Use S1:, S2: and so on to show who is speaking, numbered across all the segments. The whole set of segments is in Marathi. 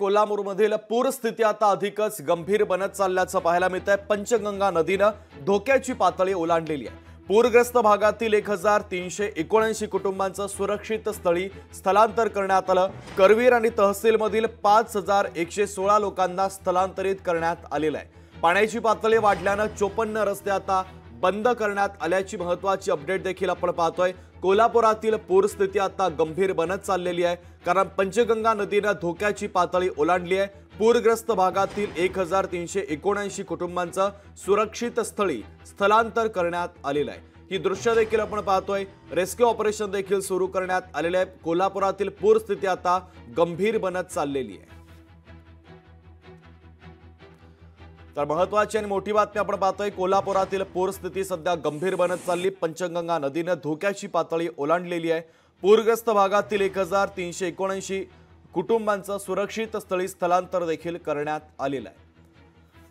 S1: कोल्हापूरमधील पूरस्थिती आता अधिकच गंभीर बनत चालल्याचं पाहायला मिळतंय। पंचगंगा नदीनं धोक्याची पातळी ओलांडलेली आहे। पूरग्रस्त भागातील 1379 कुटुंबांचं सुरक्षित स्थळी स्थलांतर करण्यात आलं। करवीर आणि तहसीलमधील 5116 लोकांना स्थलांतरित करण्यात आलेलं आहे। पाण्याची पातळी वाढल्यानं 54 रस्ते आता बंद करण्यात आल्याची महत्त्वाची अपडेट देखील आपण पाहतोय। कोल्हापुरातील पूरस्थिती आता गंभीर बनत चाललेली आहे, कारण पंचगंगा नदीनं धोक्याची पातळी ओलांडली आहे। पूरग्रस्त भागातील 1379 कुटुंबांचं सुरक्षित स्थळी स्थलांतर करण्यात आलेलं आहे। ही दृश्य देखील आपण पाहतोय। रेस्क्यू ऑपरेशन देखील सुरू करण्यात आलेले आहे। कोल्हापुरातील पूरस्थिती आता गंभीर बनत चाललेली आहे। तर महत्त्वाची आणि मोठी बातमी आपण पाहतोय। कोल्हापुरातील पूरस्थिती सध्या गंभीर बनत चालली। पंचगंगा नदीनं धोक्याची पातळी ओलांडलेली आहे। पूरग्रस्त भागातील 1379 कुटुंबांचं सुरक्षित स्थळी स्थलांतर देखील करण्यात आलेलं आहे।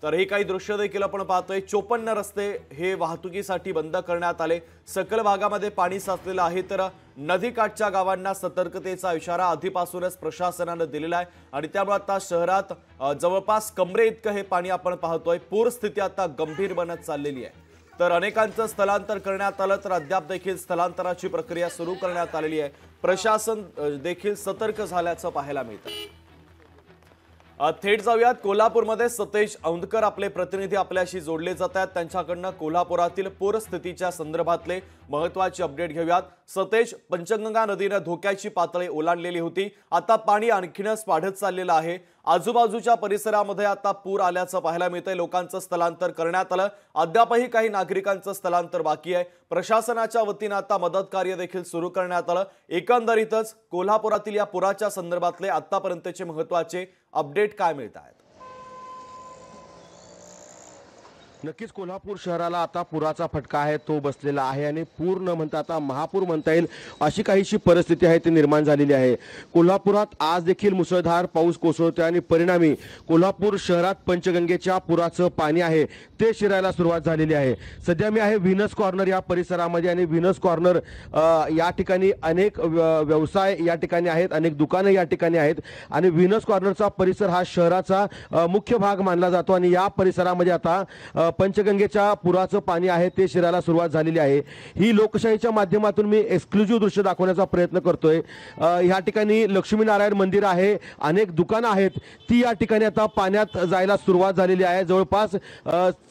S1: तर हे काही दृश्य देखील आपण पाहतोय। 54 रस्ते हे वाहतुकीसाठी बंद करण्यात आले। सखल भागामध्ये पाणी साचलेलं आहे, तर नदीकाठच्या गावांना सतर्कतेचा इशारा आधीपासूनच प्रशासनानं दिलेला आहे आणि त्यामुळे आता शहरात जवळपास कमरे इतकं हे पाणी आपण पाहतोय। पूरस्थिती आता गंभीर बनत चाललेली आहे। तर अनेकांचं स्थलांतर करण्यात आलं, तर अद्याप देखील स्थलांतराची प्रक्रिया सुरू करण्यात आलेली आहे। प्रशासन देखील सतर्क झाल्याचं पाहायला मिळतं। थेट जाऊयात कोल्हापूरमध्ये सतेज औंधकर आपले प्रतिनिधी आपल्याशी जोडले जात आहेत। त्यांच्याकडनं कोल्हापुरातील पूरस्थितीच्या संदर्भातले महत्त्वाचे अपडेट घेऊयात। सतेज, पंचगंगा नदीनं धोक्याची पातळी ओलांडलेली होती, आता पाणी आणखीनच वाढत चाललेलं आहे। आजूबाजूच्या परिसरामध्ये आता पूर आल्याचं पाहायला मिळतंय। लोकांचं स्थलांतर करण्यात आलं, अद्यापही काही नागरिकांचं स्थलांतर बाकी आहे। प्रशासनाच्या वतीनं आता मदत कार्य देखील सुरू करण्यात आलं। एकंदरीतच कोल्हापुरातील या पुराच्या संदर्भातले आतापर्यंतचे महत्त्वाचे अपडेट काय मिळत आहेत?
S2: नक्कीच कोल्हापूर शहराला आता पुराचा फटका आहे तो बसलेला आहे आणि पूर न म्हणता आता महापूर म्हणता येईल अशी काहीशी परिस्थिती आहे ती निर्माण झालेली आहे। कोल्हापुरात आज देखील मुसळधार पाऊस कोसळतोय आणि परिणामी कोल्हापूर शहरात पंचगंगेच्या पुराचं पाणी आहे ते शिरायला सुरुवात झालेली आहे। सध्या मी आहे व्हीनस कॉर्नर या परिसरामध्ये आणि व्हीनस कॉर्नर या ठिकाणी अनेक व्यवसाय या ठिकाणी आहेत, अनेक दुकानं या ठिकाणी आहेत आणि व्हीनस कॉर्नरचा परिसर हा शहराचा मुख्य भाग मानला जातो आणि या परिसरामध्ये आता पंचगंगेच्या पुराचं पाणी आहे ते शिरायला सुरुवात झालेली आहे। ही लोकशाहीच्या माध्यमातून मी एक्सक्लुझिव्ह दृश्य दाखवण्याचा प्रयत्न करतोय। या ठिकाणी लक्ष्मीनारायण मंदिर आहे, अनेक दुकानं आहेत, ती या ठिकाणी आता पाण्यात जायला सुरुवात झालेली आहे। जवळपास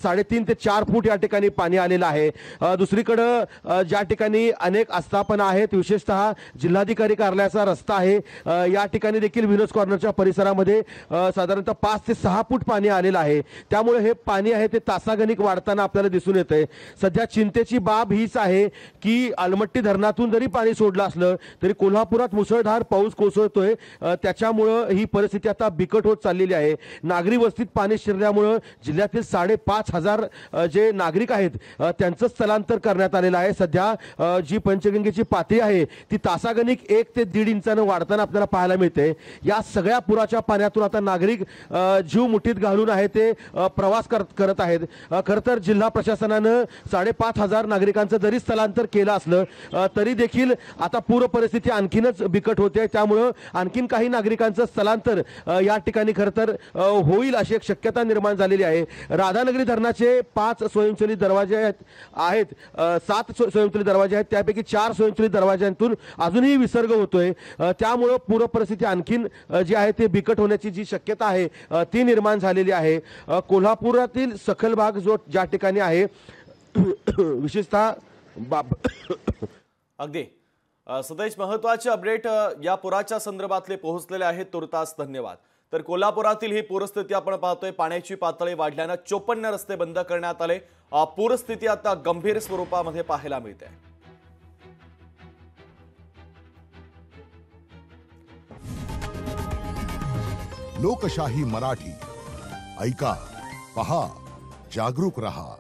S2: 3.5 ते 4 फूट या ठिकाणी पाणी आलेलं आहे। दुसरीकडे ज्या ठिकाणी अनेक आस्थापना आहेत, विशेषतः जिल्हाधिकारी कार्यालयाचा रस्ता आहे, या ठिकाणी देखील व्हीनस कॉर्नरच्या परिसरामध्ये साधारणतः 5 ते 6 फूट पाणी आलेलं आहे। त्यामुळे हे पाणी आहे ते तासागणिक वाढताना आपल्याला दिसून येतंय। सध्या चिंतेची बाब हीच आहे की अलमट्टी धरणातून जरी पाणी सोडलं असलं तरी कोल्हापुरात मुसळधार पाऊस कोसळतोय, त्याच्यामुळे ही परिस्थिती आता बिकट होत चाललेली आहे। नागरी वस्तीत पाणी शिरल्यामुळे जिल्ह्यातील 5,500 जे नागरिक आहेत त्यांचं स्थलांतर करण्यात आलेलं आहे। सध्या जी पंचगंगेची पातळी आहे ती तासागणिक 1 ते 1.5 इंचानं वाढताना आपल्याला पाहायला मिळते। या सगळ्या पुराच्या पाण्यातून आता नागरिक जीव मुठीत घालून आहे ते प्रवास करत आहेत। खरं तर जिल्हा प्रशासनानं 5,500 नागरिकांचं जरी स्थलांतर केलं असलं तरी देखील आता पूर परिस्थिती आणखीनच बिकट होते। त्यामुळे आणखीन काही नागरिकांचं स्थलांतर या ठिकाणी खरं तर होईल अशी एक शक्यता निर्माण झालेली आहे। राधानगरी धरणाचे 5 स्वयंचलित दरवाजे आहेत, 7 स्वयंचलित दरवाजे आहेत, त्यापैकी 4 स्वयंचलित दरवाज्यांतून अजूनही विसर्ग होतोय। त्यामुळे पूर परिस्थिती आणखीन जी आहे ते बिकट होण्याची जी शक्यता आहे ती निर्माण झालेली आहे। कोल्हापुरातील सखल भाग जो ज्या ठिकाणी आहे विशेषतः
S1: अगदी सतेज, महत्त्वाचे अपडेट या पुराच्या संदर्भातले पोहोचलेले आहेत, तुर्तास धन्यवाद। तर कोल्हापुरातील ही पूरस्थिती आपण पाहतोय। पाण्याची पातळी वाढल्यानं 54 रस्ते बंद करण्यात आले। पूरस्थिती आता गंभीर स्वरूपामध्ये पाहायला मिळते।
S3: लोकशाही मराठी ऐका, पहा, जागरूक रहा।